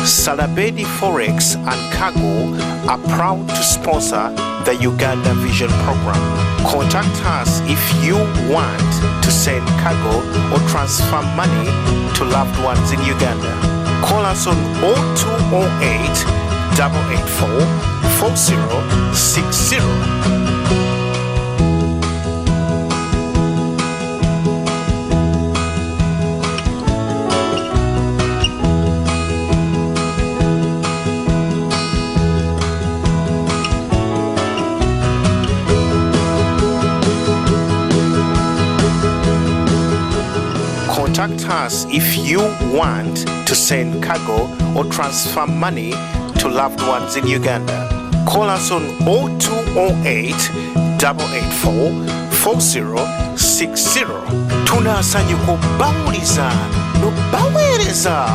Salabedi Forex and Cargo are proud to sponsor the Uganda Vision Program. Contact us if you want to send cargo or transfer money to loved ones in Uganda. Call us on 0208 884 4060. Contact us if you want to send cargo or transfer money to loved ones in Uganda. Call us on 0208 884 4060. Tunasanye kubawuliza no bawereza.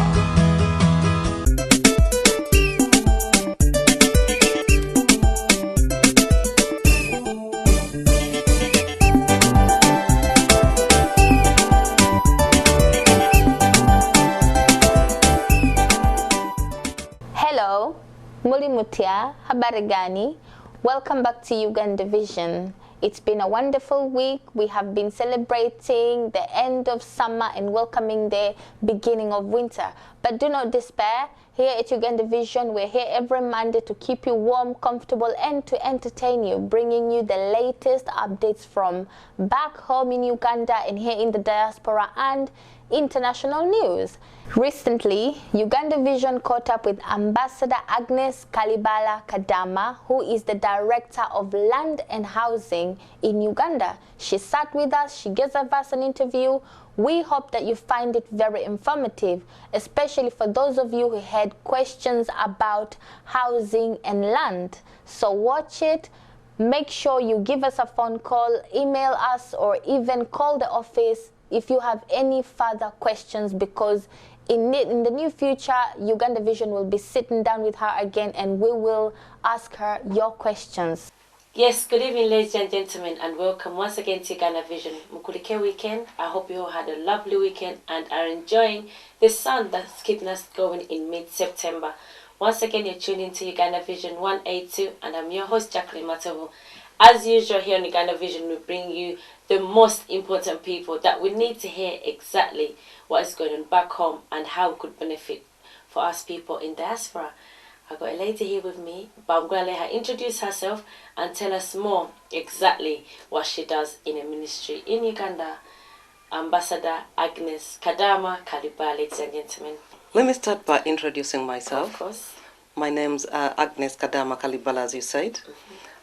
Muli Mutia, habari gani? Welcome back to Uganda Vision. It's been a wonderful week. We have been celebrating the end of summer and welcoming the beginning of winter. But do not despair. Here at Uganda Vision, we're here every Monday to keep you warm, comfortable, and to entertain you, bringing you the latest updates from back home in Uganda and here in the diaspora and international news. Recently, Uganda Vision caught up with Ambassador Agnes Kalibala Kadama, who is the Director of Land and Housing in Uganda. She sat with us, she gave us an interview. We hope that you find it very informative, especially for those of you who had questions about housing and land. So watch it. Make sure you give us a phone call, email us, or even call the office if you have any further questions, because in the near future, Uganda Vision will be sitting down with her again and we will ask her your questions. Yes, good evening, ladies and gentlemen, and welcome once again to Uganda Vision Mukulike weekend. I hope you all had a lovely weekend and are enjoying the sun that's keeping us going in mid-September. Once again, you're tuned into Uganda Vision 182, and I'm your host, Jacqueline Matavu. As usual, here on Uganda Vision, we bring you the most important people that we need to hear exactly what is going on back home and how it could benefit for us people in diaspora. I've got a lady here with me, but I'm going to let her introduce herself and tell us more exactly what she does in a ministry in Uganda. Ambassador Agnes Kadama Kalibala, ladies and gentlemen. Let me start by introducing myself. Of course. My name's Agnes Kadama Kalibala, as you said.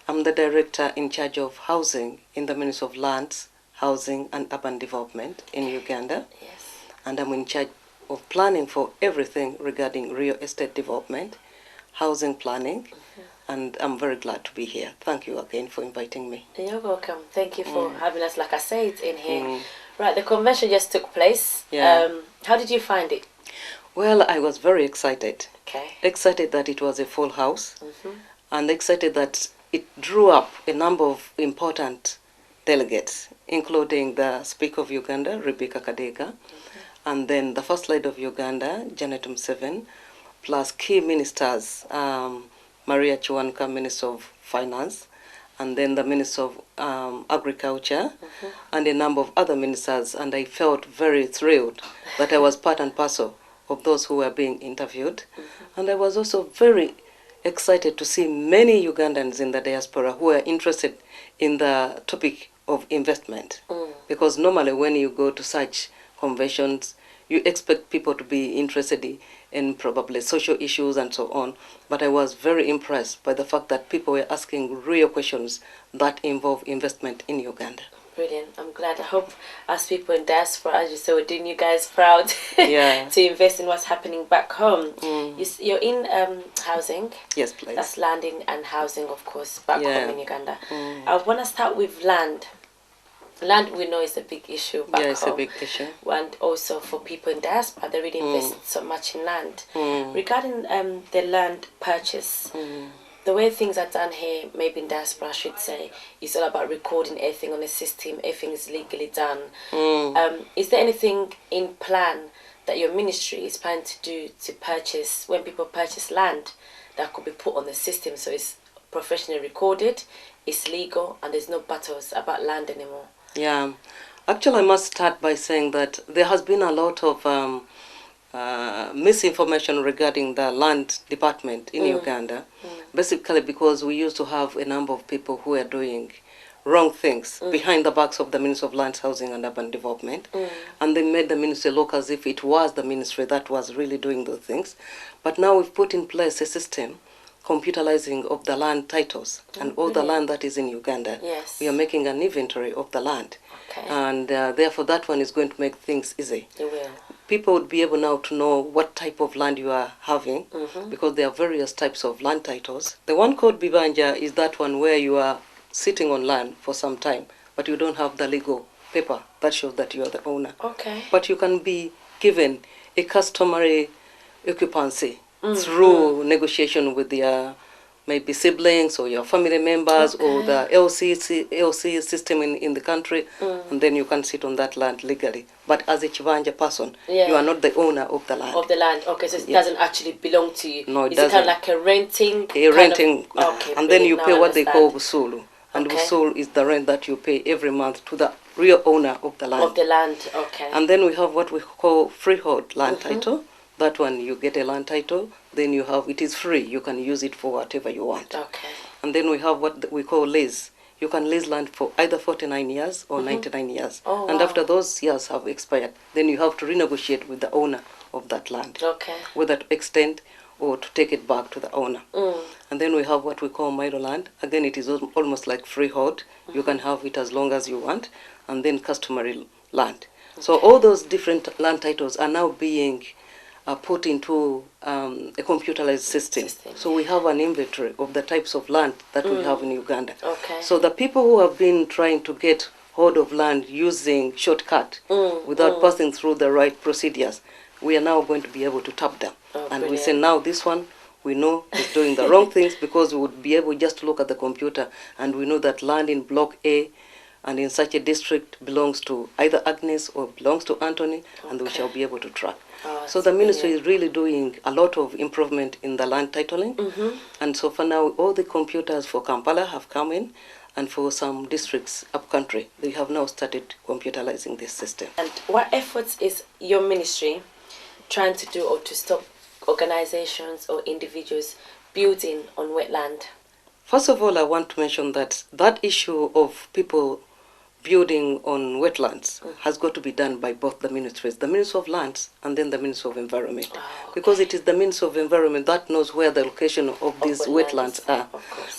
I'm the Director in charge of housing in the Ministry of Lands, Housing and Urban Development in Uganda. Yes. And I'm in charge of planning for everything regarding real estate development, housing planning, and I'm very glad to be here. Thank you again for inviting me. You're welcome. Thank you for having us, like I said, in here. Right, the convention just took place. Yeah. How did you find it? Well, I was very excited. Okay. Excited that it was a full house, and excited that it drew up a number of important delegates, including the Speaker of Uganda, Rebecca Kadega, and then the First Lady of Uganda, Janet Museveni, plus key ministers, Maria Chiwanuka, Minister of Finance, and then the Minister of Agriculture, and a number of other ministers, and I felt very thrilled that I was part and parcel of those who were being interviewed. And I was also very excited to see many Ugandans in the diaspora who are interested in the topic of investment. Because normally when you go to such conventions, you expect people to be interested in probably social issues and so on. But I was very impressed by the fact that people were asking real questions that involve investment in Uganda. Brilliant. I'm glad. I hope us people in diaspora, as you say, we're doing you guys proud to invest in what's happening back home. You're in housing. Yes, please. That's landing and housing, of course, back home in Uganda. I want to start with land. Land, we know, is a big issue back home. Yeah, it's a big issue. And also for people in diaspora, they really invest so much in land. Regarding the land purchase, the way things are done here, maybe in diaspora, I should say, is all about recording everything on the system. Everything is legally done. Is there anything in plan that your ministry is planning to do to purchase, when people purchase land, that could be put on the system so it's professionally recorded, it's legal, and there's no battles about land anymore? Yeah. Actually, I must start by saying that there has been a lot of misinformation regarding the land department in Uganda, basically because we used to have a number of people who were doing wrong things behind the backs of the Ministry of Lands, Housing and Urban Development, and they made the ministry look as if it was the ministry that was really doing those things. But now we've put in place a system, computerizing of the land titles and all the land that is in Uganda. Yes. We are making an inventory of the land, Okay. and therefore that one is going to make things easy. They will. People would be able now to know what type of land you are having, because there are various types of land titles. The one called Bibanja is that one where you are sitting on land for some time, but you don't have the legal paper that shows that you are the owner. Okay. But you can be given a customary occupancy through negotiation with your maybe siblings or your family members or the LC system in the country, and then you can sit on that land legally. But as a Chibanja person, you are not the owner of the land. Of the land, okay, so it doesn't actually belong to you. No, it Is doesn't. it kind of like a renting? Okay, and then you now pay I what they call understand. Busulu. And Okay. Busulu is the rent that you pay every month to the real owner of the land. Of the land, okay. And then we have what we call freehold land title. That one, you get a land title, then you have, it is free. You can use it for whatever you want. Okay. And then we have what we call lease. You can lease land for either 49 years or 99 years. Oh, and wow. after those years have expired, then you have to renegotiate with the owner of that land, Okay. whether to extend or to take it back to the owner. And then we have what we call Maido land. Again, it is almost like freehold. You can have it as long as you want. And then customary land. So all those different land titles are now being put into a computerized system. So we have an inventory of the types of land that we have in Uganda. Okay. So the people who have been trying to get hold of land using shortcut without passing through the right procedures, we are now going to be able to tap them. And we say now this one, we know is doing the wrong things, because we would be able just to look at the computer and we know that land in block A and in such a district belongs to either Agnes or belongs to Anthony, and we shall be able to track. So the ministry is really doing a lot of improvement in the land titling. And so for now, all the computers for Kampala have come in, and for some districts up country, they have now started computerizing this system. And what efforts is your ministry trying to do or to stop organizations or individuals building on wetland? First of all, I want to mention that that issue of people building on wetlands has got to be done by both the ministries, the Ministry of Lands and then the Ministry of Environment. Because it is the Ministry of Environment that knows where the location of these wetlands are.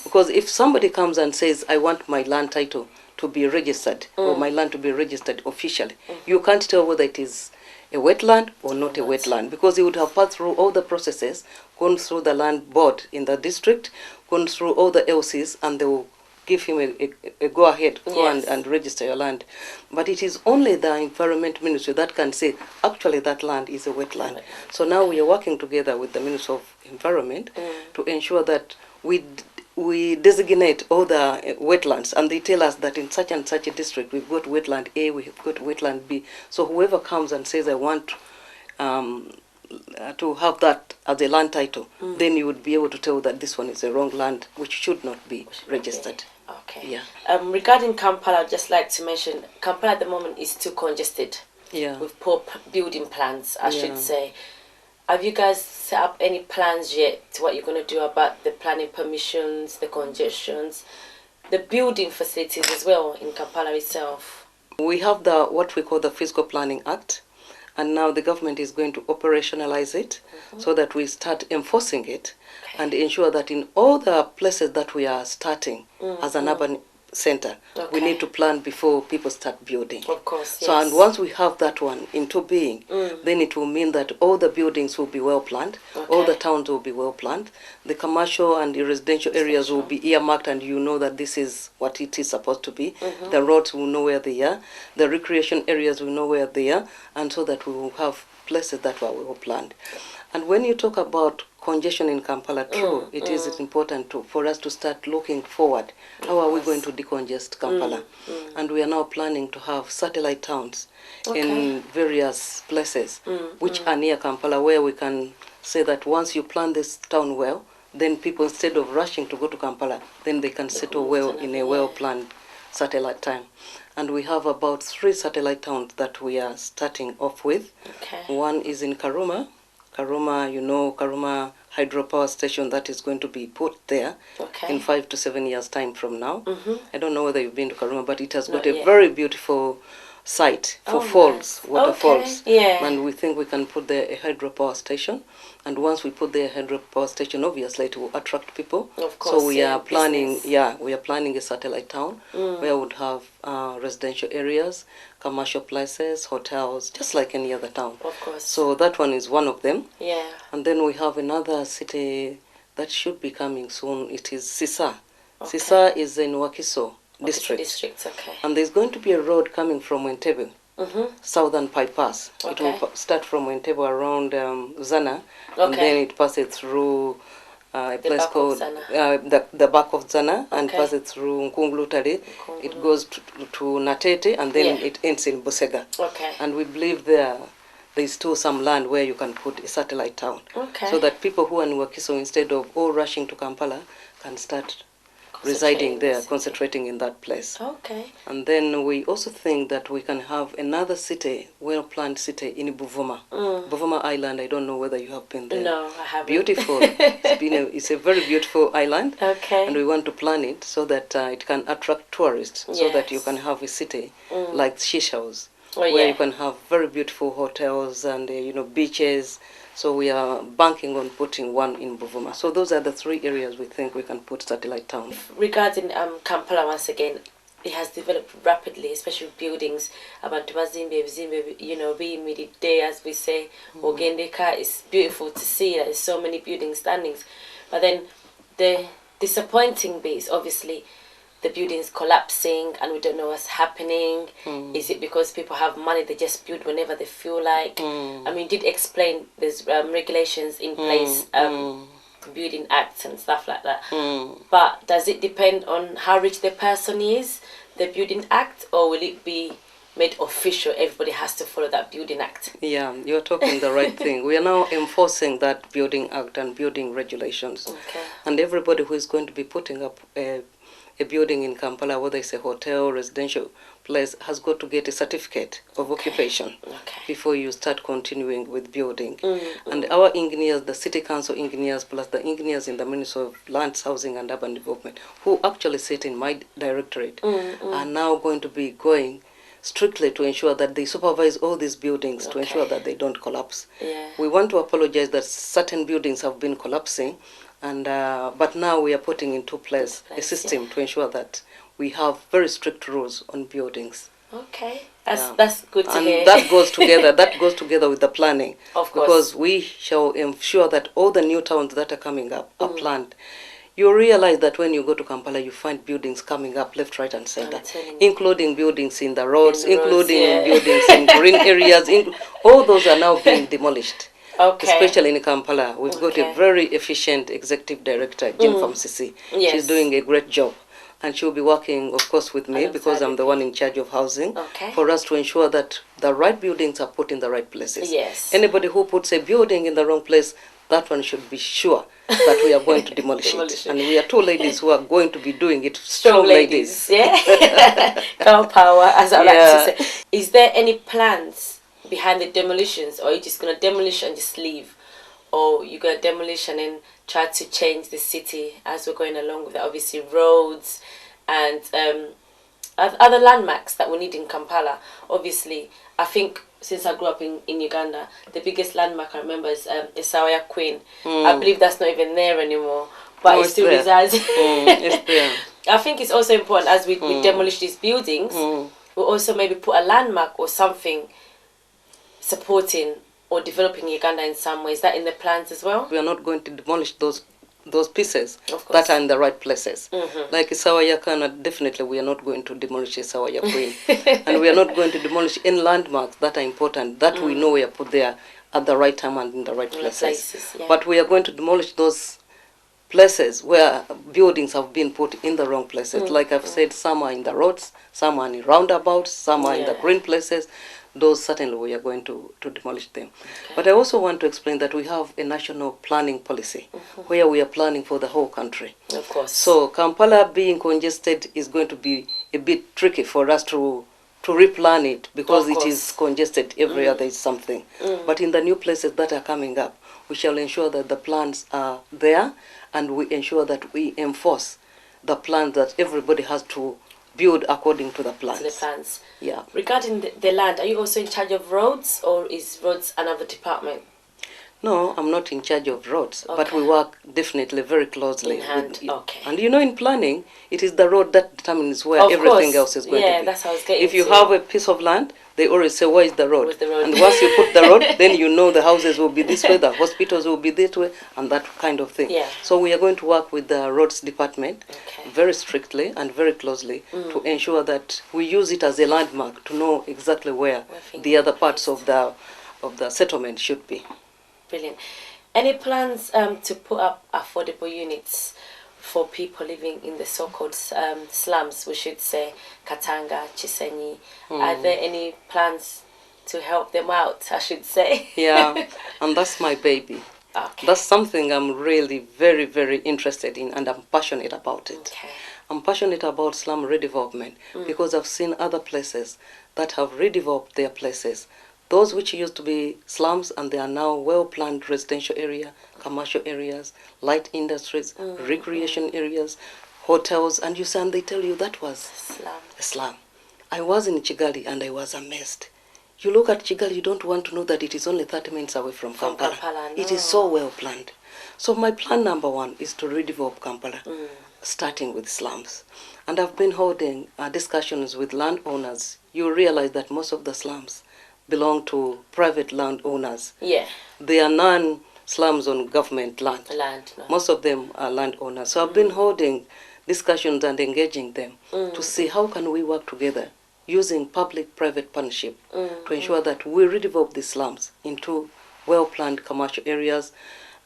Because if somebody comes and says, I want my land title to be registered or my land to be registered officially, you can't tell whether it is a wetland or not a wetland, because he would have passed through all the processes, gone through the land board in the district, gone through all the LCs, and they will give him a go-ahead, go and register your land. But it is only the Environment Ministry that can say, actually that land is a wetland. So now we are working together with the Ministry of Environment to ensure that we designate all the wetlands, and they tell us that in such and such a district we've got wetland A, we've got wetland B. So whoever comes and says, I want to have that as a land title, then you would be able to tell that this one is a wrong land, which should not be registered. Okay. Yeah. Regarding Kampala, I'd just like to mention, Kampala at the moment is too congested. Yeah. With poor building plans, I should say. Have you guys set up any plans yet to what you're going to do about the planning permissions, the congestions, the building facilities as well in Kampala itself? We have what we call the Physical Planning Act, and now the government is going to operationalize it so that we start enforcing it and ensure that in all the places that we are starting as an urban center, we need to plan before people start building. Of course, yes. So, and once we have that one into being, then it will mean that all the buildings will be well planned, all the towns will be well planned, the commercial and the residential areas will be earmarked, and you know that this is what it is supposed to be. The roads will know where they are, the recreation areas will know where they are, and so that we will have places that were well planned. And when you talk about congestion in Kampala, true, it is important for us to start looking forward. How are we going to decongest Kampala? And we are now planning to have satellite towns in various places which are near Kampala, where we can say that once you plan this town well, then people, instead of rushing to go to Kampala, then they can settle well in a well-planned satellite town. And we have about 3 satellite towns that we are starting off with. One is in Karuma. Karuma, you know, Karuma hydropower station that is going to be put there in 5 to 7 years' time from now. I don't know whether you've been to Karuma, but it has got a very beautiful site for falls, waterfalls. And we think we can put there a hydropower station. And once we put there a hydropower station, obviously it will attract people. Of course, so we are planning, we are planning a satellite town where we would have residential areas, commercial places, hotels, just like any other town. Of course. So that one is one of them. Yeah. And then we have another city that should be coming soon. It is Sisa. Sisa is in Wakiso district. And there's going to be a road coming from Entebbe, southern bypass. It will start from Entebbe around Zana, and then it passes through a place called the back of Zana, and passes through Nkungulutari. It goes to Natete, and then it ends in Busega. And we believe there is still some land where you can put a satellite town, so that people who are in Wakiso, instead of all rushing to Kampala, can start residing there, concentrating in that place. And then we also think that we can have another city, well-planned city in Buvuma. Buvuma Island, I don't know whether you have been there. No, I haven't. Beautiful. It's a very beautiful island. And we want to plan it so that it can attract tourists, so that you can have a city like Seychelles, where you can have very beautiful hotels and beaches. So we are banking on putting one in Buvuma. So those are the 3 areas we think we can put satellite towns. Regarding Kampala, once again, it has developed rapidly, especially buildings. Abantu bazimbe, being made day, as we say, Ogendeka. It's beautiful to see that there's so many buildings standing. But then the disappointing bit is obviously the buildings collapsing and we don't know what's happening. Is it because people have money, they just build whenever they feel like? I mean, you did explain there's regulations in place, building acts and stuff like that. But does it depend on how rich the person is, the building act, or will it be made official? Everybody has to follow that building act. Yeah, you're talking the right thing. We are now enforcing that building act and building regulations. And everybody who is going to be putting up a building in Kampala, whether it's a hotel, residential place, has got to get a certificate of occupation before you start continuing with building. And our engineers, the city council engineers, plus the engineers in the Ministry of Lands, Housing and Urban Development, who actually sit in my directorate, are now going to be going strictly to ensure that they supervise all these buildings to ensure that they don't collapse. We want to apologize that certain buildings have been collapsing, and but now we are putting into place a system to ensure that we have very strict rules on buildings. That's good to hear. And that goes together. That goes together with the planning, of course, because we shall ensure that all the new towns that are coming up are planned. You realize that when you go to Kampala, you find buildings coming up left, right, and center, including buildings in the roads, including buildings in green areas. All those are now being demolished. Especially in Kampala, we've got a very efficient executive director, Jean Famsisi. She's doing a great job. And she'll be working, of course, with me because I'm the one in charge of housing, for us to ensure that the right buildings are put in the right places. Anybody who puts a building in the wrong place, that one should be sure that we are going to demolish it. And we are 2 ladies who are going to be doing it. Strong ladies. Girl power, as I like to say. Is there any plans behind the demolitions, or are you just going to demolish and just leave? Or you going to demolish and then try to change the city as we're going along with it? Obviously roads and other landmarks that we need in Kampala. Obviously, I think since I grew up in Uganda, the biggest landmark I remember is Isawaya Queen. I believe that's not even there anymore, but it still resides. It's there. I think it's also important as we demolish these buildings, we'll also maybe put a landmark or something supporting or developing Uganda in some ways. Is that in the plans as well? We are not going to demolish those those pieces Of course. that are in the right places. Like Isawaya Kana, definitely we are not going to demolish Isawaya Queen. And we are not going to demolish any landmarks that are important, that we know we are put there at the right time and in the right places. Yeah. But we are going to demolish those places where buildings have been put in the wrong places. Like I've said, some are in the roads, some are in roundabouts, some are in the green places. Those certainly we are going to demolish them. But I also want to explain that we have a national planning policy where we are planning for the whole country. Of course. So Kampala being congested is going to be a bit tricky for us to replan it, because it is congested everywhere there is something. But in the new places that are coming up, we shall ensure that the plans are there, and we ensure that we enforce the plans, that everybody has to build according to the plans. To the plans. Yeah. Regarding the land, are you also in charge of roads, or is roads another department? No, I'm not in charge of roads, but Okay. we work definitely very closely. In hand, with it. okay. And you know, in planning, it is the road that determines where Of everything course. else is going Yeah, to be. that's how I was getting If you to. have a piece of land, they always say, where is the road? Where's the road? And once you put the road, then you know the houses will be this way, the hospitals will be this way, and that kind of thing. Yeah. So we are going to work with the roads department Okay. very strictly and very closely to ensure that we use it as a landmark to know exactly where things the other are parts of the settlement should be. Brilliant. Any plans to put up affordable units for people living in the so-called slums, we should say, Katanga, Chisenyi? Are there any plans to help them out, I should say? Yeah, and that's my baby. Okay. That's something I'm really very, very interested in, and I'm passionate about it. Okay. I'm passionate about slum redevelopment because I've seen other places that have redeveloped their places. Those which used to be slums, and they are now well-planned residential area, commercial areas, light industries, recreation areas, hotels, and you see, and they tell you that was Slum. a slum. I was in Kigali and I was amazed. You look at Kigali, you don't want to know that it is only 30 minutes away from Kampala. Kampala, It no. is so well planned. So my plan number one is to redevelop Kampala, starting with slums. And I've been holding discussions with landowners. You realize that most of the slums belong to private landowners. Yeah. They are non-slums on government land. Land. No. Most of them are landowners. So I've been holding discussions and engaging them to see how can we work together using public-private partnership to ensure that we redevelop these slums into well-planned commercial areas,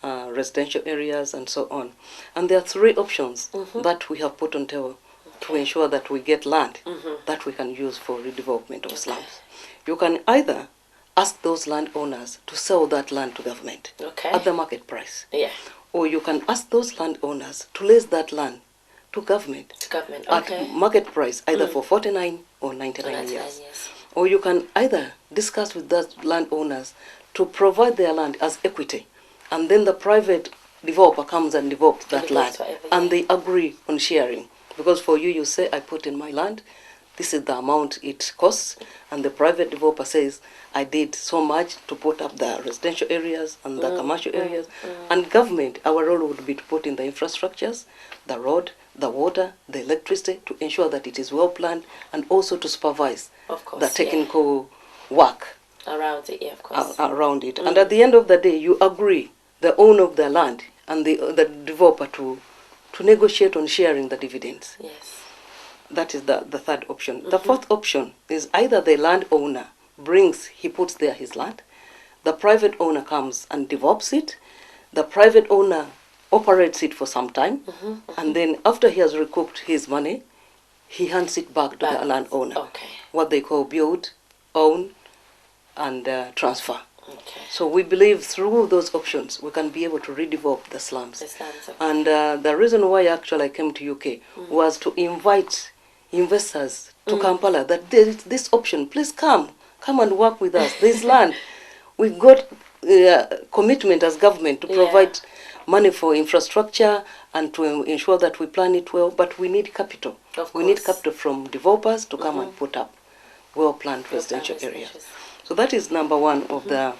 residential areas, and so on. And there are three options that we have put on table to ensure that we get land that we can use for redevelopment of slums. You can either ask those landowners to sell that land to government at the market price. Yeah. Or you can ask those landowners to lease that land to government To government. at Okay. market price, either for 49 or 99 years. Yes. Or you can either discuss with those landowners to provide their land as equity, and then the private developer comes and develops that land, Develops whatever, and yeah. they agree on sharing. Because for you, you say, I put in my land, this is the amount it costs, and the private developer says, I did so much to put up the residential areas and the commercial areas. And government, our role would be to put in the infrastructures, the road, the water, the electricity, to ensure that it is well planned, and also to supervise Of course. the technical work Around it, yeah, of course. around it. And at the end of the day, you agree, the owner of the land and the developer, to negotiate on sharing the dividends. Yes. That is the third option. The fourth option is either the landowner he puts there his land, the private owner comes and develops it, the private owner operates it for some time, and then after he has recouped his money, he hands it back to the landowner. Okay. What they call build, own, and transfer. Okay. So we believe through those options we can be able to redevelop the slums. The slums, okay. And the reason why actually I came to UK was to invite investors to Kampala, that there is this option. Please come and work with us. There's land. We've got commitment as government to provide money for infrastructure and to ensure that we plan it well, but we need capital. Of We need course. capital from developers to come and put up well-planned residential areas. So that is number one of the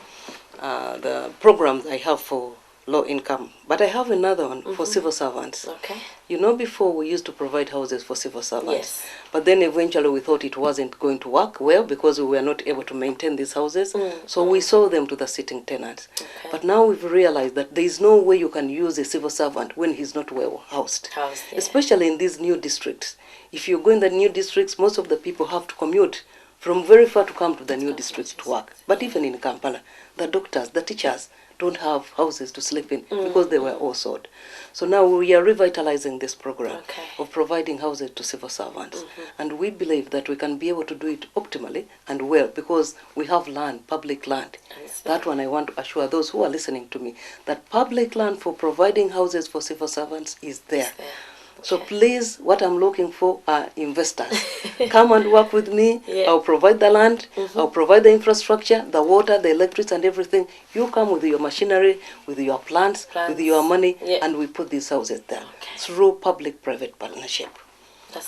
programs I have for low income. But I have another one for civil servants. Okay. You know, before we used to provide houses for civil servants. Yes. But then eventually we thought it wasn't going to work well because we were not able to maintain these houses. So we sold them to the sitting tenants. Okay. But now we've realized that there is no way you can use a civil servant when he's not well housed. Yeah. Especially in these new districts. If you go in the new districts, most of the people have to commute from very far to come to the new districts to work. But even in Kampala, the doctors, the teachers don't have houses to sleep in because they were all sold. So now we are revitalizing this program of providing houses to civil servants. And we believe that we can be able to do it optimally and well because we have land, public land. That one I want to assure those who are listening to me that public land for providing houses for civil servants is there. So please, what I'm looking for are investors. Come and work with me. I'll provide the land. I'll provide the infrastructure, the water, the electricity and everything. You come with your machinery, with your plants. With your money, and we put these houses there through public-private partnership.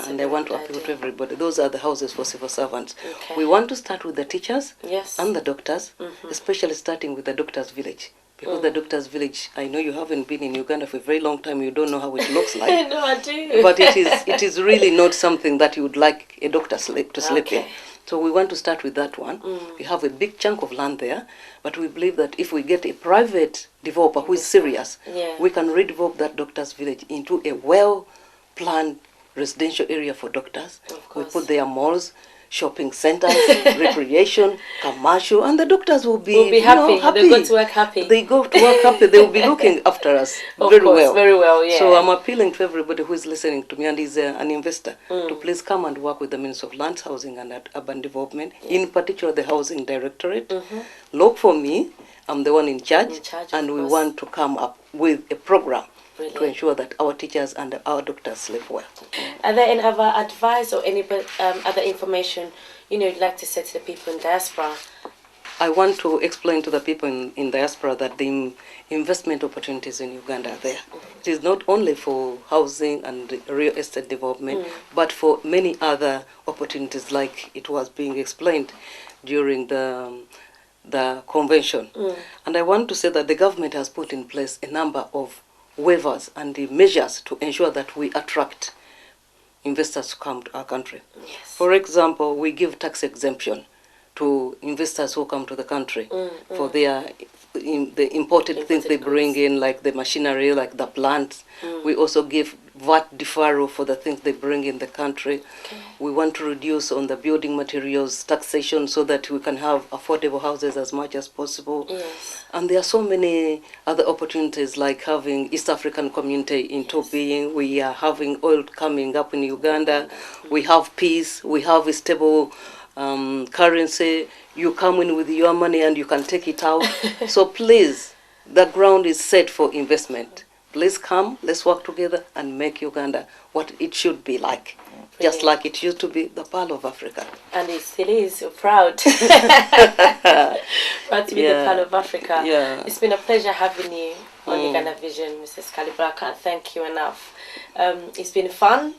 And I want to appeal to everybody. Those are the houses for civil servants. We want to start with the teachers and the doctors, especially starting with the doctors' village. Because the doctor's village, I know you haven't been in Uganda for a very long time, you don't know how it looks like. No, I do. But it is really not something that you would like a doctor to sleep in. So we want to start with that one. We have a big chunk of land there, but we believe that if we get a private developer who is serious, we can redevelop that doctor's village into a well-planned residential area for doctors. We put there malls, shopping centers, recreation, commercial, and the doctors will be happy. happy. They go to work happy. They go to work happy. They will be looking after us very well. Yeah. So I'm appealing to everybody who is listening to me and is an investor to please come and work with the Ministry of Lands, Housing and Urban Development, in particular the Housing Directorate. Look for me. I'm the one in charge and we want to come up with a program to ensure that our teachers and our doctors sleep well. Are there any other advice or any other information you'd like to say to the people in diaspora? I want to explain to the people in diaspora that the investment opportunities in Uganda are there. It is not only for housing and real estate development, but for many other opportunities like it was being explained during the convention. And I want to say that the government has put in place a number of waivers and the measures to ensure that we attract investors to come to our country. For example, we give tax exemption to investors who come to the country for the imported things they bring in, like the machinery, like the plants. We also give VAT deferral for the things they bring in the country. We want to reduce on the building materials taxation so that we can have affordable houses as much as possible. And there are so many other opportunities like having East African community into being. We are having oil coming up in Uganda. We have peace. We have a stable currency. You come in with your money and you can take it out. So please, the ground is set for investment. Please come, let's work together and make Uganda what it should be like. Just like it used to be the Pearl of Africa. And it still is. So proud. Proud to be the Pearl of Africa. It's been a pleasure having you on Uganda Vision, Mrs. Kalibala. I can't thank you enough. It's been fun,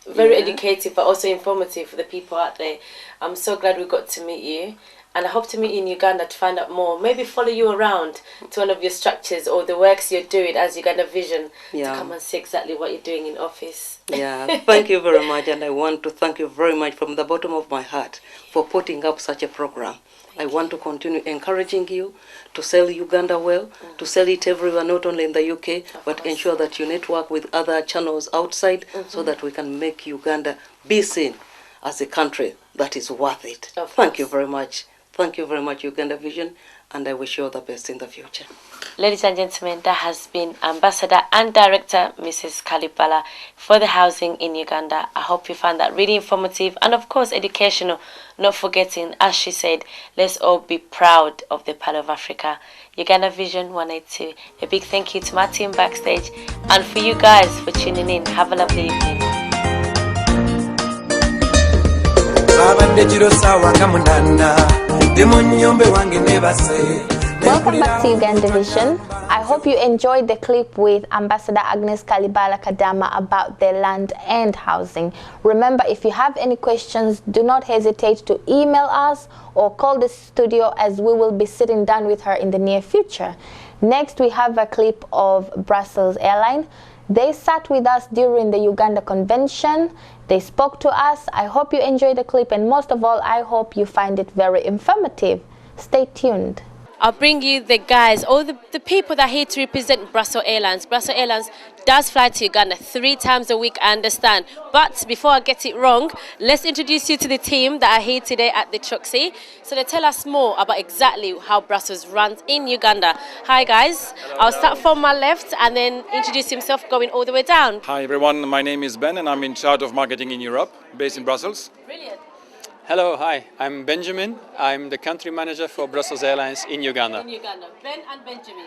very educative, but also informative for the people out there. I'm so glad we got to meet you. And I hope to meet you in Uganda to find out more. Maybe follow you around to one of your structures or the works you're doing as Uganda Vision to come and see exactly what you're doing in office. Thank you very much. And I want to thank you very much from the bottom of my heart for putting up such a program. I want to continue encouraging you to sell Uganda well, to sell it everywhere, not only in the UK, but ensure that you network with other channels outside so that we can make Uganda be seen as a country that is worth it. Thank you very much. Thank you very much, Uganda Vision, and I wish you all the best in the future. Ladies and gentlemen, that has been Ambassador and Director Mrs. Kalibala for the housing in Uganda. I hope you found that really informative and, of course, educational. Not forgetting, as she said, let's all be proud of the Pearl of Africa. Uganda Vision 182. A big thank you to my team backstage and for you guys for tuning in. Have a lovely evening. Welcome back to Uganda Vision. I hope you enjoyed the clip with Ambassador Agnes Kalibala Kadama about their land and housing. Remember, if you have any questions, do not hesitate to email us or call the studio as we will be sitting down with her in the near future. Next, we have a clip of Brussels Airlines. They sat with us during the Uganda convention. They spoke to us. I hope you enjoy the clip, and most of all, I hope you find it very informative. Stay tuned. I'll bring you the guys, all the people that are here to represent Brussels Airlines. Brussels Airlines does fly to Uganda 3 times a week, I understand. But before I get it wrong, let's introduce you to the team that are here today at the Choksi. So they tell us more about exactly how Brussels runs in Uganda. Hi guys, I'll start from my left and then introduce himself going all the way down. Hi everyone, my name is Ben and I'm in charge of marketing in Europe, based in Brussels. Brilliant. Hello, hi, I'm Benjamin. I'm the country manager for Brussels Airlines in Uganda. In Uganda, Ben and Benjamin.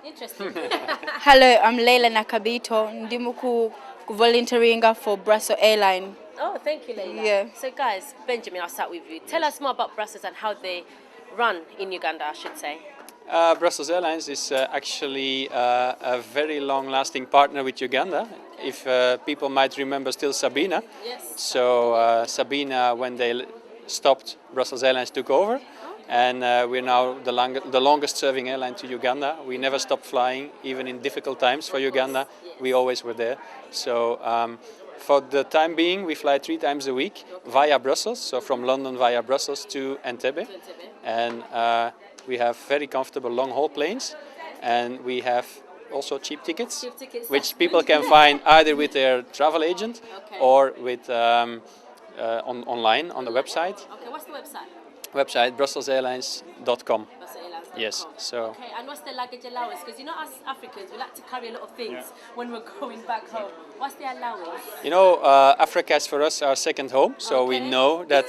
Interesting. Hello, I'm Leila Nakabito. Ndimu volunteering for Brussels Airlines. Oh, thank you, Leila. Yeah. So guys, Benjamin, I'll start with you. Tell us more about Brussels and how they run in Uganda, I should say. Brussels Airlines is actually a very long-lasting partner with Uganda. If people might remember still Sabina. Yes. So Sabina, when they stopped, Brussels Airlines took over. And we're now the longest serving airline to Uganda. We never stopped flying, even in difficult times for Uganda. We always were there. So for the time being, we fly 3 times a week via Brussels. So from London via Brussels to Entebbe. And we have very comfortable long-haul planes. And we have also cheap tickets, which people can find either with their travel agent or with online on the website. Okay, what's the website? Website brusselsairlines.com. Yes. So. Okay, and what's the luggage allowance? Because you know, us Africans, we like to carry a lot of things when we're going back home. What's the allowance? You know, Africa is for us our second home, so we know that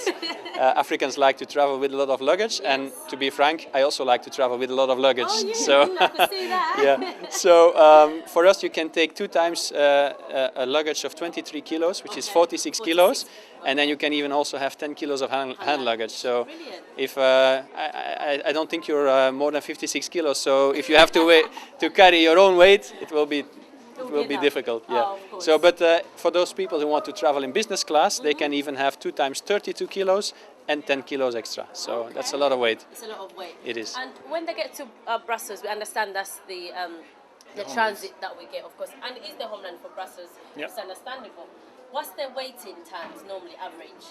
Africans like to travel with a lot of luggage. Yes. And to be frank, I also like to travel with a lot of luggage. Oh, yeah, so I could see that. yeah. So for us, you can take 2 times a luggage of 23 kilos, which is 46 kilos. And then you can even also have 10 kilos of hand luggage. So if I don't think you're more than 56 kilos, so if you have to carry your own weight, it will be difficult. Yeah. So, but for those people who want to travel in business class, they can even have 2 times 32 kilos and 10 kilos extra. So that's a lot of weight. It's a lot of weight. It is. And when they get to Brussels, we understand that's the transit that we get, of course, and it is the homeland for Brussels. Yep. It's understandable. What's the waiting times normally, average?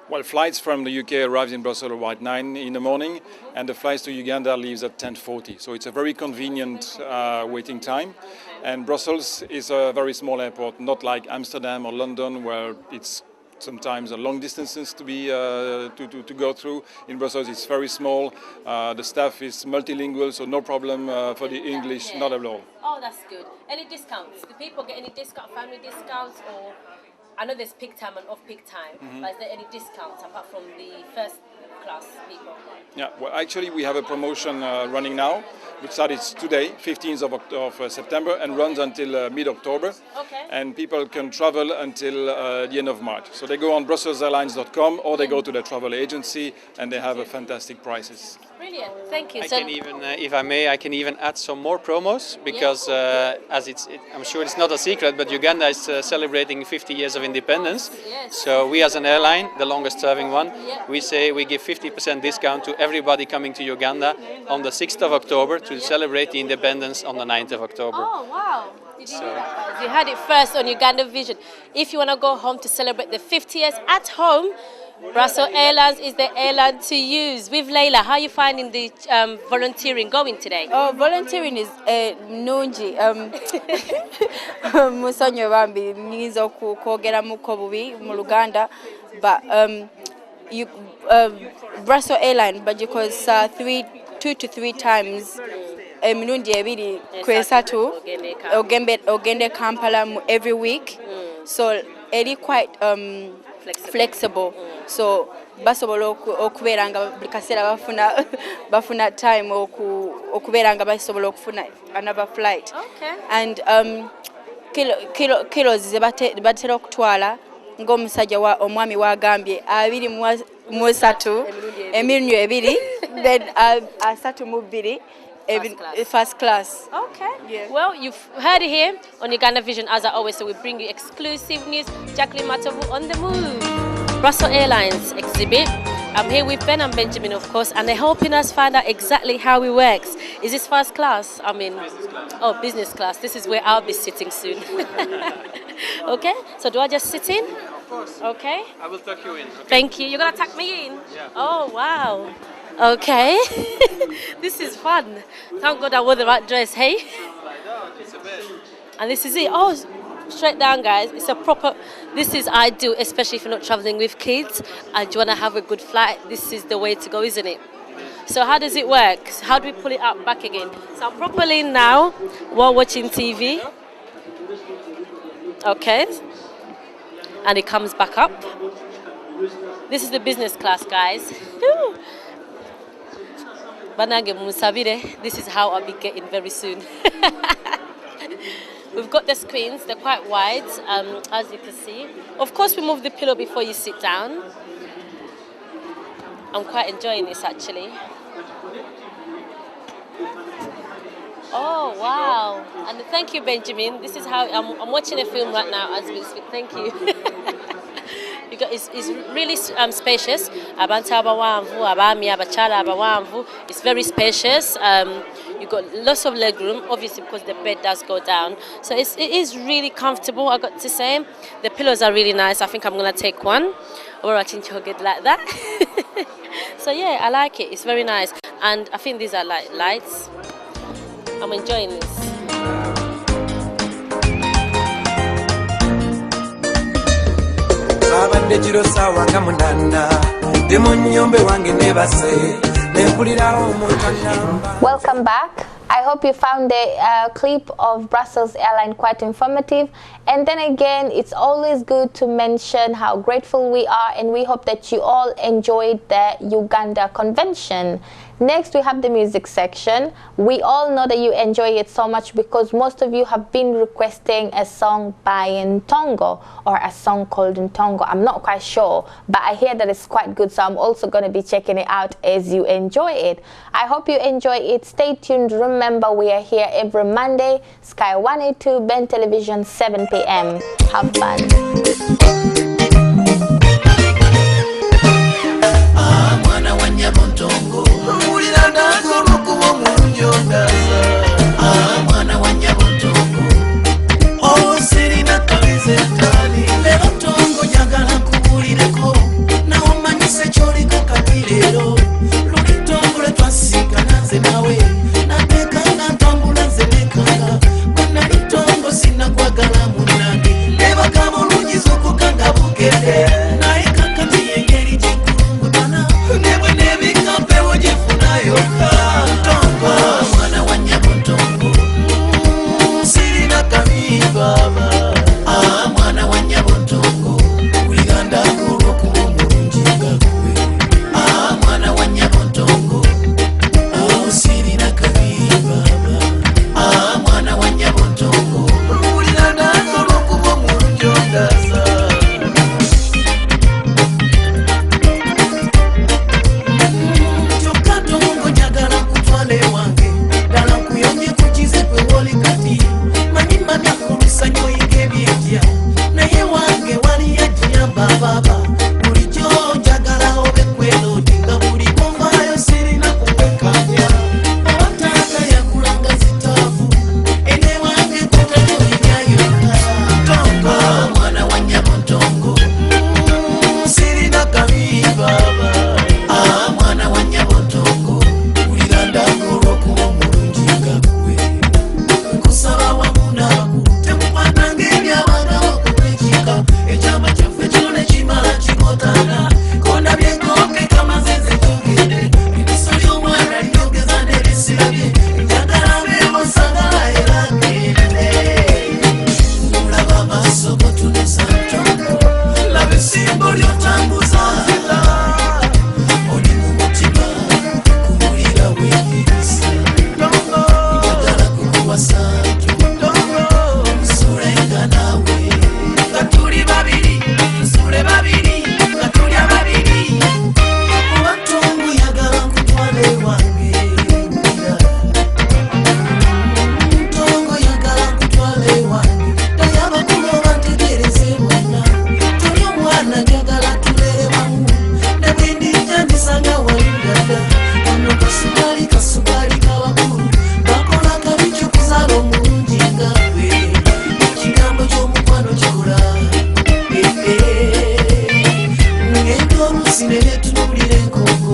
Well, flights from the UK arrives in Brussels at 9 in the morning, and the flights to Uganda leaves at 10:40. So it's a very convenient waiting time. And Brussels is a very small airport, not like Amsterdam or London, where it's sometimes a long distances to be to go through. In Brussels, it's very small. The staff is multilingual, so no problem for the English, not at all. Oh, that's good. Any discounts? Do people get any discount, family discounts, or I know there's peak time and off-peak time, but is there any discounts apart from the first class people? Yeah, well, actually, we have a promotion running now, which started today, 15th of September, and runs until mid-October. Okay. And people can travel until the end of March. So they go on brusselsairlines.com or they go to the travel agency, and they have fantastic prices. Brilliant, thank you. I can even, if I may, I can even add some more promos because, as I'm sure it's not a secret, but Uganda is celebrating 50 years of independence. Yes. So we, as an airline, the longest-serving one, we say we give 50% discount to everybody coming to Uganda on the 6th of October to celebrate the independence on the 9th of October. Oh wow! Did you hear that, guys? You had it first on Uganda Vision. If you want to go home to celebrate the 50 years at home, Brussels Airlines is the airline to use. With Leila, how are you finding the volunteering going today? Oh, volunteering is nungi. Musonyo bambi nizo kwogera muko bubi mu Luganda, but Brussels Airlines, but because 2 to 3 times emirundi ebiri kwesatu ogende Kampala every week, so eri quite flexible. So basobola okubeera nga buli kaseera bafuna time okubeera nga basobola okufuna another flight. Okay. And kilos ze batera okutwala ng'omusajja omwami wagambye 23 emirundi ebiri then 32 first class. Okay. Yeah. Well, you've heard it here on Uganda Vision. As I always say, we bring you exclusive news. Jacqueline Matovu on the move. Brussels Airlines exhibit I'm here with Ben and Benjamin, of course, and they're helping us find out exactly how it works. Is this first class? I mean, business class. This is where I'll be sitting soon. Okay, so do I just sit in? Of course. Okay. I will tuck you in. Okay? Thank you. You're going to tuck me in? Yeah. Oh, wow. Okay. This is fun. Thank God I wore the right dress, hey? And this is it. Oh, straight down, guys. It's a proper, this is ideal, especially if you're not traveling with kids and you want to have a good flight. This is the way to go, isn't it? So how does it work? How do we pull it up back again? So I'm properly in now while watching TV. Okay. And it comes back up. This is the business class, guys. This is how I'll be getting very soon. We've got the screens, they're quite wide, as you can see. Of course, we move the pillow before you sit down. I'm quite enjoying this, actually. Oh, wow. And thank you, Benjamin. This is how, I'm watching a film right now as we speak. Thank you. It's really spacious. It's very spacious. You've got lots of leg room, obviously, because the bed does go down. So it is really comfortable, I got to say. The pillows are really nice. I think I'm going to take one. Or I think you'll get like that. So yeah, I like it. It's very nice. And I think these are like lights. I'm enjoying this. Welcome back. I hope you found the clip of Brussels Airlines quite informative. And then again, it's always good to mention how grateful we are, and we hope that you all enjoyed the Uganda convention. Next, we have the music section. We all know that you enjoy it so much because most of you have been requesting a song by Ntongo or a song called Ntongo. I'm not quite sure, but I hear that it's quite good, so I'm also going to be checking it out as you enjoy it. I hope you enjoy it. Stay tuned. Remember, we are here every Monday, Sky 182, Ben Television, 7 p.m. Have fun. Mwana wa Nyabutongo, oh sirina kabize tali, lero tongo njagala nkubulireko, nawe omanyise ky'oliko kati leero, lulitongo lwe twasiigana nze nawe, nateekanga ntambula nze nekanga, bwe nali tongo sinnakwagala munnange, neebagamba olungi z'okukanga sinere tunulire nkoko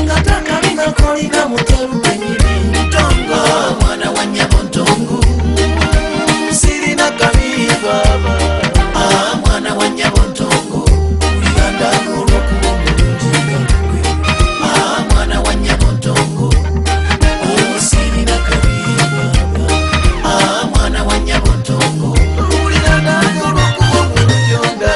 ngataka binakolika muteru kenyini ntongo mwana wa nyabo ntongo sirina kabi baba mwana wa nyabo ntongo uliganda olwokuba omulungi nga mwana wa nyabo ntongo sirina kabi baba mwana wa nyabo ntongo uliganda olwokuba omulungi nga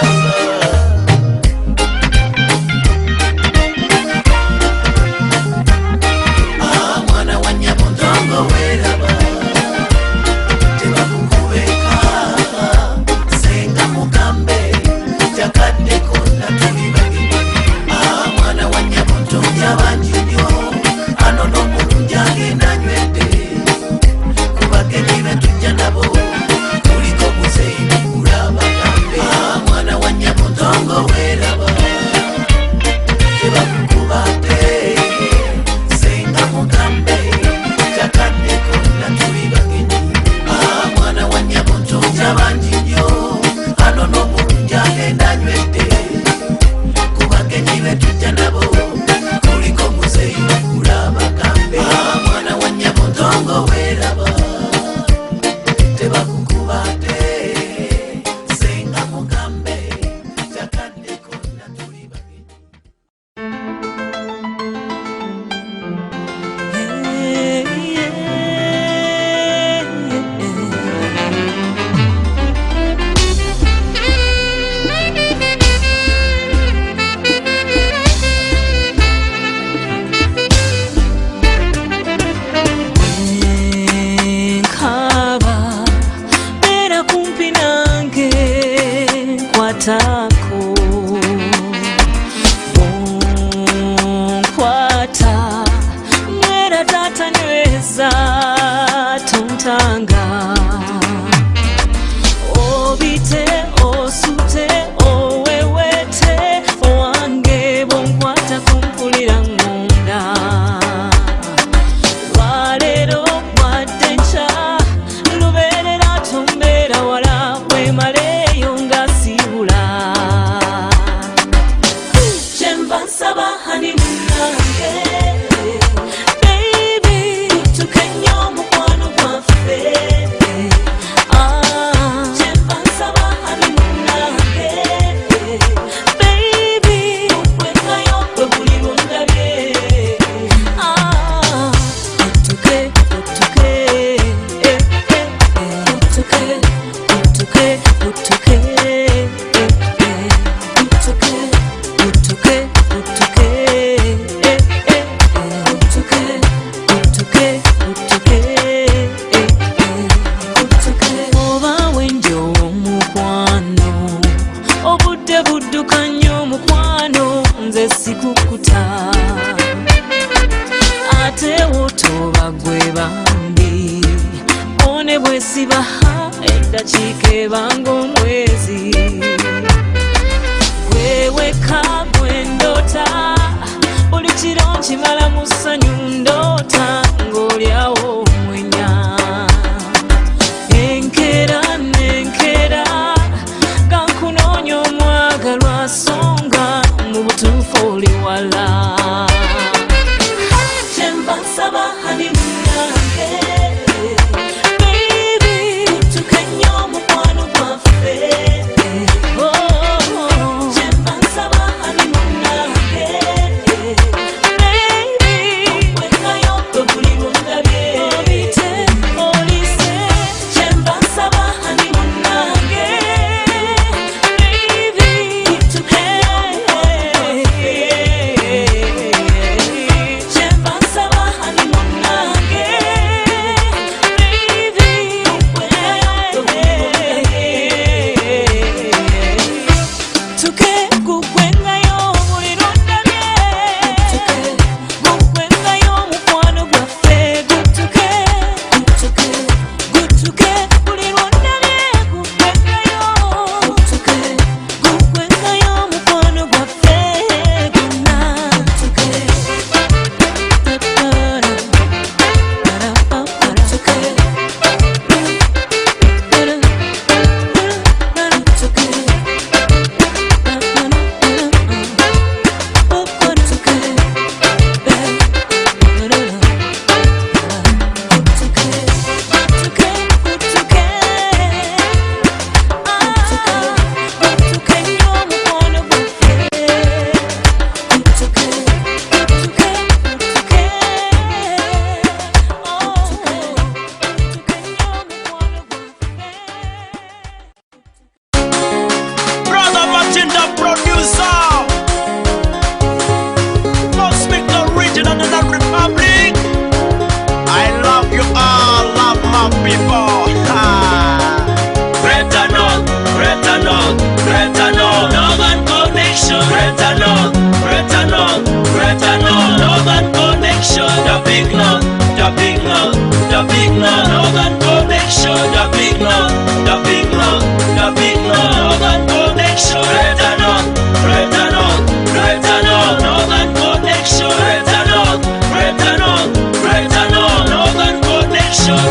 big north, the big north, the big north, Northern Connection, the big north, the big north, the big north, Northern Connection, Greater North, Greater North, Greater North, Northern Connection, Greater North, Greater North, Greater North, Northern Connection.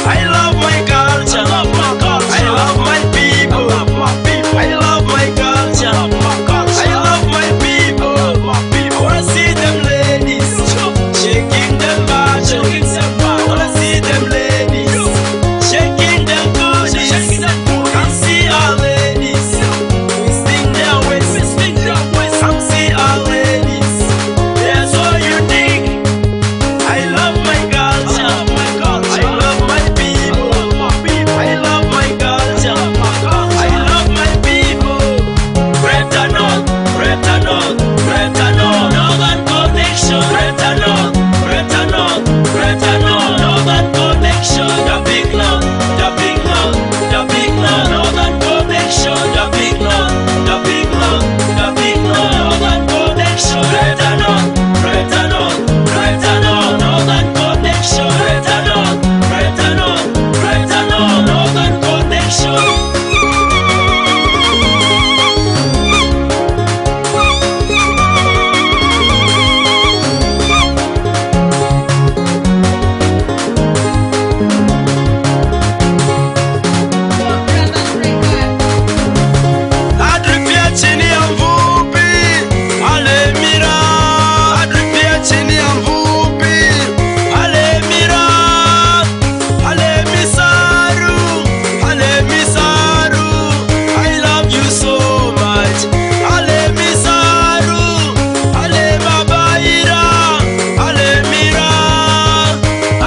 I love my culture, I love my people, I love my culture, I love my people. I wanna see them ladies shaking them bodies. I wanna see them ladies shaking them goodies. Come see our ladies twisting their waist. Come see our ladies, they're so unique. I love my culture, I love my people, I love my culture, I love my people. Greater North, Greater North, Greater North, Northern Connection, Greater North, Greater North, Greater North, Northern Connection, the big North, the big North, the big North, Northern Connection, the big North, the big North, the big North, Northern Connection, Greater North, Greater North, Greater North, Northern Connection, Greater North, Greater North, Greater North, Northern Connection. Adripia chini ya mvupi, ale mira. Adripia chini ya mvupi, ale mira. Ale misaru, ale misaru. I love you so much. Ale misaru, ale mabaira. Ale mira,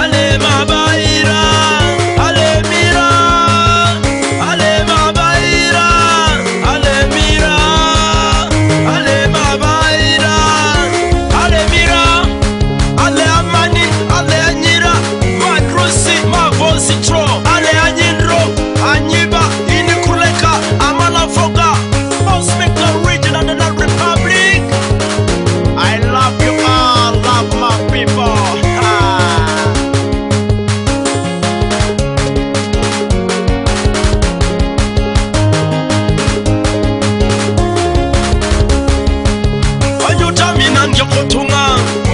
ale mabaira. Ale mira, ale mabaira. Ale mira, ale mabaira. Ale mira, ale amani, ale anyira. Makrosi, mavosi tro. Ale anyindro, anyiba, inikuleka, amala foga. Most make the region and the republic. I love you all, love my people. Wanyuta mina ngyokotunga,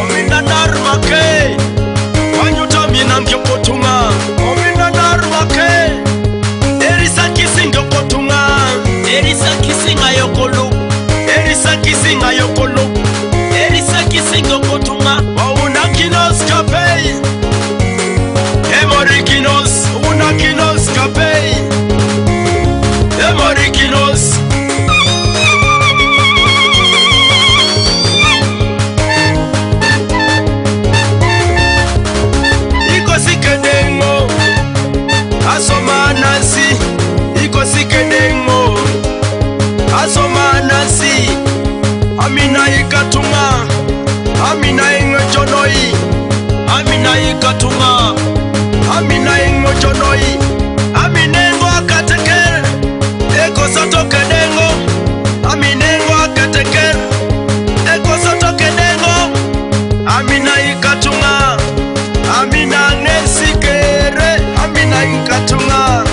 omina narumake. Wanyuta mina ngyokotunga, omina narumake. Erisa kisinga kotunga, erisa kisinga yokolo, erisa kisinga yokolo, erisa kisinga kotunga. Wauna kinos kapei, emori kinos, una kinos kapei, emori kinos. Iko sikedengo, asoma nasi. Iko sikedengo, asoma nasi. Amina ikatunga, amina ingojonoi. Amina ikatunga, amina ingojonoi. Aminengo akateker, eko soto kedengo. Aminengo akateker, eko soto kedengo. Amina ikatunga, amina nesikere. Amina ikatunga,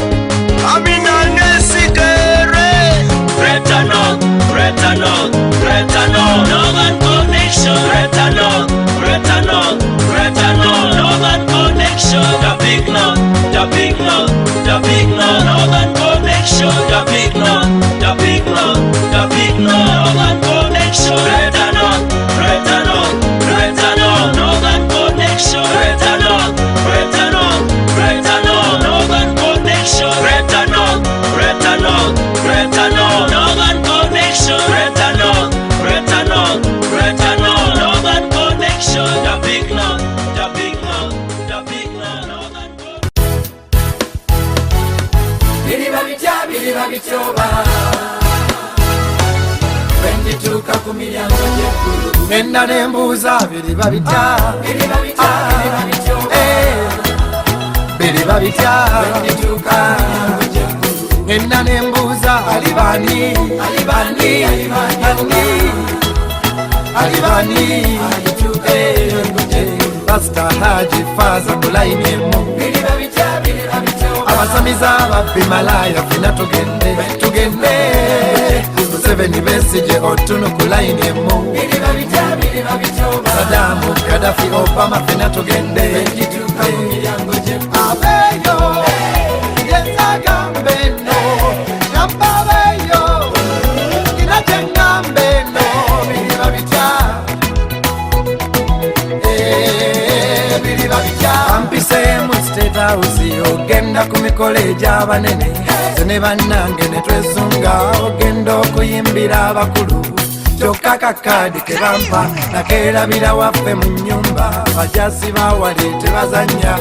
amina nesikere. Greater North, Greater North, Greater North, Northern Connection, Greater North, Greater North, Greater North, Northern Connection, the big North, the big North, the big North, Northern Connection, the big North, the big North, the big North, Northern Connection, Greater North, Greater North, Greater North, Northern Connection, Greater North, Greater North, Greater North, Northern Connection, Greater North, Greater North, Greater North, Northern Connection, Greater North, Greater North, Greater North, Northern Connection, the big North, the big North, the big North, Northern Connection. Biliba bityoba, bendituka ku miryango gy'eggulu. Ngenda ne mbuuza biliba bitya, biliba bitya, bendituka ku miryango gy'eggulu. Ngenda ne mbuuza alibani, alibani Pastor Haji Faza Kulainemu abasamiza ababbi malaya fina tugende Museveni besije otuno Kulainemu Sadamu Gaddafi Obama fina tugende abeyo yezagambe no gambabeyo inajengambe no biliba bitya ampise mu State House ogenda ku mikolo egy'abanene zene bannange ne twesunga ogenda okuyimbira abakulu kyokka kakadi ke bampa nakeerabira waffe mu nnyumba bajasi bawali tebazanya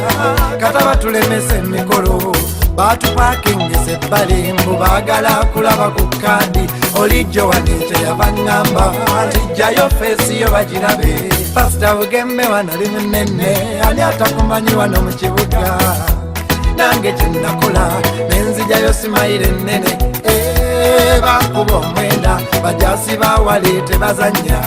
kata batulemesa emikolo batupakingisa ebbali mbu baagala kulaba ku kadi olijjo wanite yabaŋŋamba tijjayo feesi yo bagirabe pasita bugembe wanali munene ani atakumanyi wano mu kibuga nange kyenakola nenzijayo simayire ennene bakuba omwenda bajasi bawali tebazanya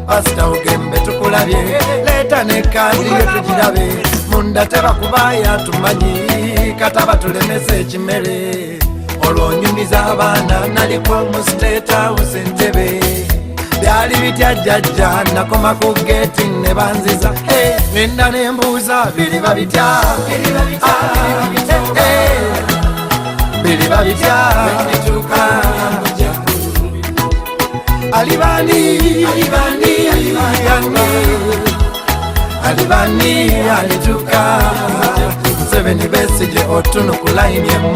pasita bugembe tukulabye leeta ne kadi yo tugirabe munda tebakubaya tumanyi kata batulemesa ekimere olwonyumiza abaana naliko mu State House entebe byali bitya jjajja nakoma ku geti ne banziza nenda nembuuza biliba bitya biliba bitya alibani alituka Museveni besije otuno Kulainemu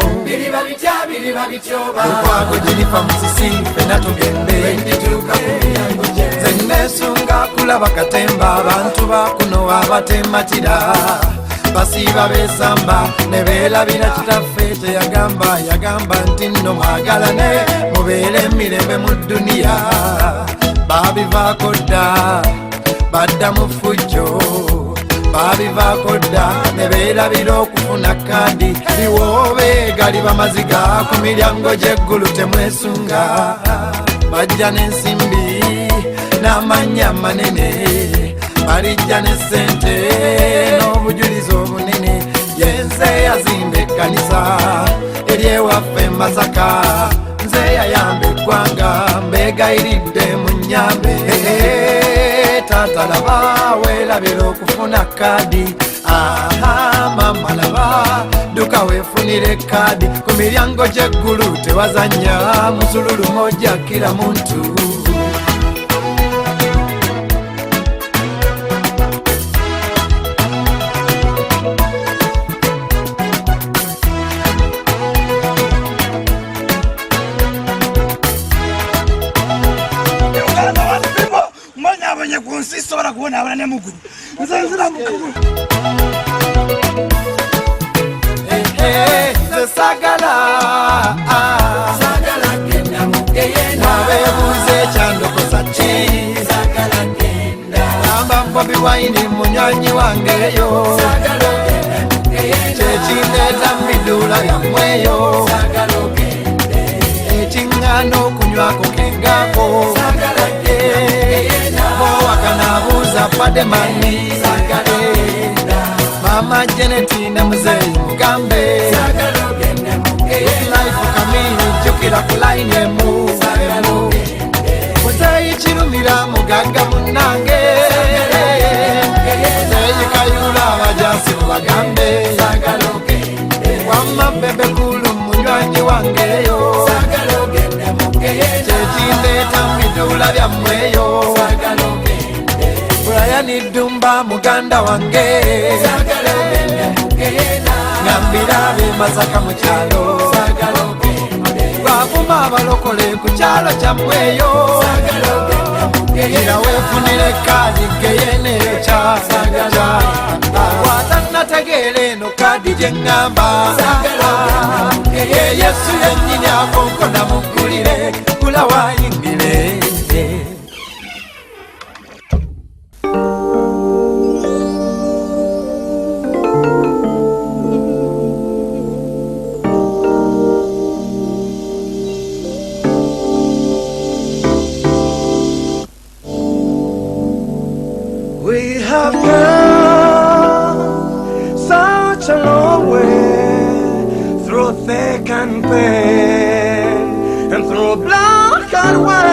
ukwago jinifa musisi fena tugende zenesunga kulaba katemba abantu bakuno abatematira basiba besamba ne beelabira kitaffe yagamba nti nno mwagalane mubeere emirembe mu dduniya babivaako dda badda mu ffujjo babivaako dda ne beerabira okufuna kadi biwoobe gali bamaziga ku miryango gy'eggulu temwesunga bajja n'ensimbi n'amannya amanene balijja ne ssente n'obujulizi obunene yenze yazimba ekkanisa eryewaffe Masaka nze yayamba eggwanga mbeegayiridde mu nnyambe taata laba weerabira okufuna kadi mama laba duka weefunire kadi ku miryango gy'eggulu tewazanya musululu moja kila muntu Sola kuona abana ne muguru nzanzira muguru sagala kenda mugeyena bebuze cyandokoza chi sagala kenda amba mbobi waini munywanyi wangeyo sagala kenda mugeyena chechindeta midula ya mweyo sagala kenda echingano kunywako kengako sagala kenda wakanabuza pademani mama Jenetina muzeyi mugambe life kamini jukira Kulainemu muzeyi chirumira mugaga munange muzeyi kayula bajasi mubagambe wama bebe kulu munywanyi wangeyo chechindeta midula bya mweyo Brian Dumba muganda wange ngambira be Masaka mu kyalo bavuma abalokole ku kyalo kyamweyo era weefunire kadi geyeneyo kyasagala watannategeera eno kadi gye ŋŋamba Yesu yennyini akonko namuggulire gula wayingire can paint and through black and white.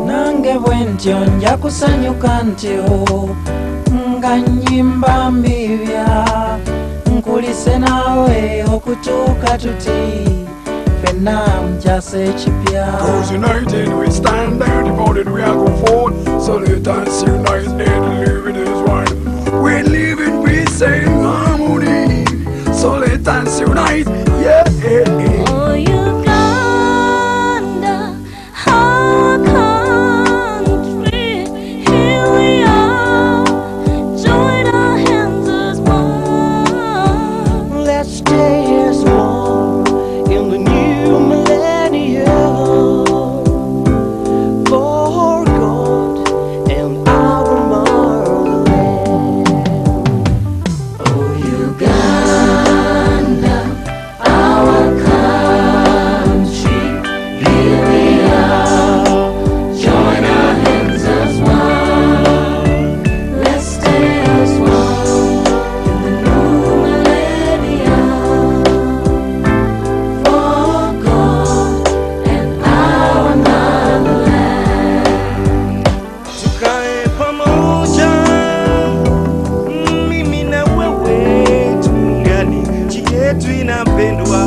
Nange bwentyo nja kusanyuka ntyo nga nnyimba mbibya nkulise naawe okutuuka tuti fenna mkyasa ekipya. Cause united we stand there, devoted we are go forward. So let us unite and live it as one. We live in peace and harmony. So let us unite, yeah. Oh, Uganda, our country, here we are, join our hands as one. Let's stay as one in the new millennium for God and our motherland. Oh, Uganda, our country, here we are, join our hands as one. Let's stay as one in the new millennium for God and our motherland. Tukae pamoja, mimi na wewe tuungane, nchi yetu inapendwa,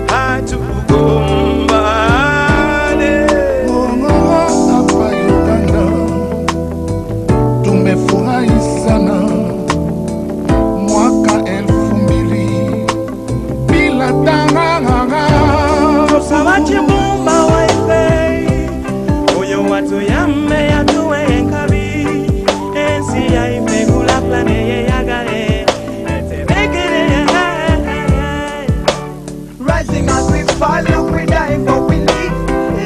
hatugombane. Hapa Uganda tumefurahi sana mwaka 2000 bila tanganga. Sabache bomba waife, oyo watu yamme yatuwe enkabi, ensi yaife kula plane ye yagale, etebekele Rising as we fall, look we die but we live.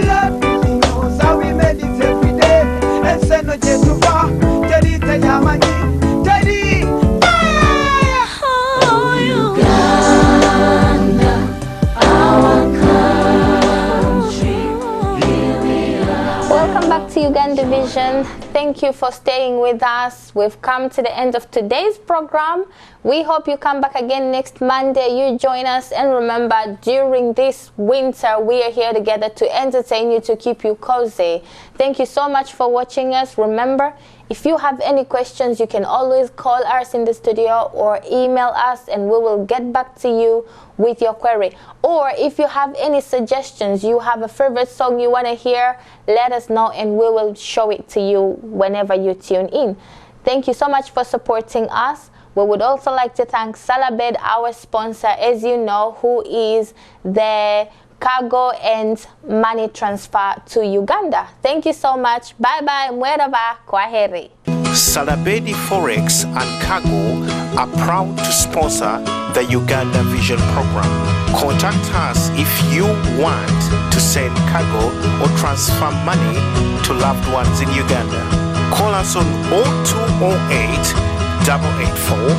Love really knows how we meditate every day. And say no jet too far, Teddy Tayamani, Teddy. Oh, Uganda, our country, here we are. Welcome back to Uganda Vision. Thank you for staying with us. We've come to the end of today's program. We hope you come back again next Monday. You join us, and remember, during this winter, we are here together to entertain you, to keep you cozy. Thank you so much for watching us. Remember, if you have any questions, you can always call us in the studio or email us, and we will get back to you with your query. Or if you have any suggestions, you have a favorite song you want to hear, let us know and we will show it to you whenever you tune in. Thank you so much for supporting us. We would also like to thank Salabed, our sponsor, as you know, who is the cargo and money transfer to Uganda. Thank you so much. Bye bye. Mweraba. Kwaheri. Salabedi Forex and Cargo are proud to sponsor the Uganda Vision Program. Contact us if you want to send cargo or transfer money to loved ones in Uganda. Call us on 0208 884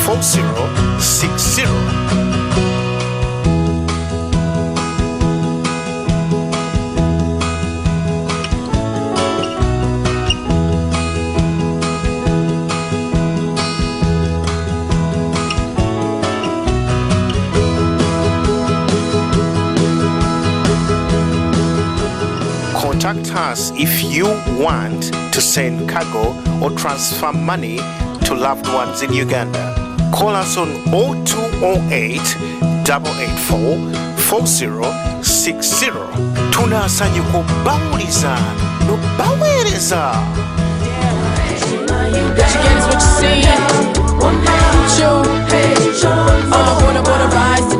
4060. Contact us if you want to send cargo or transfer money to loved ones in Uganda. Call us on 0208 884 4060. Tunasanya kubauliza no bawereza. What you get is what you see. One man, show, hey, show. Border rise.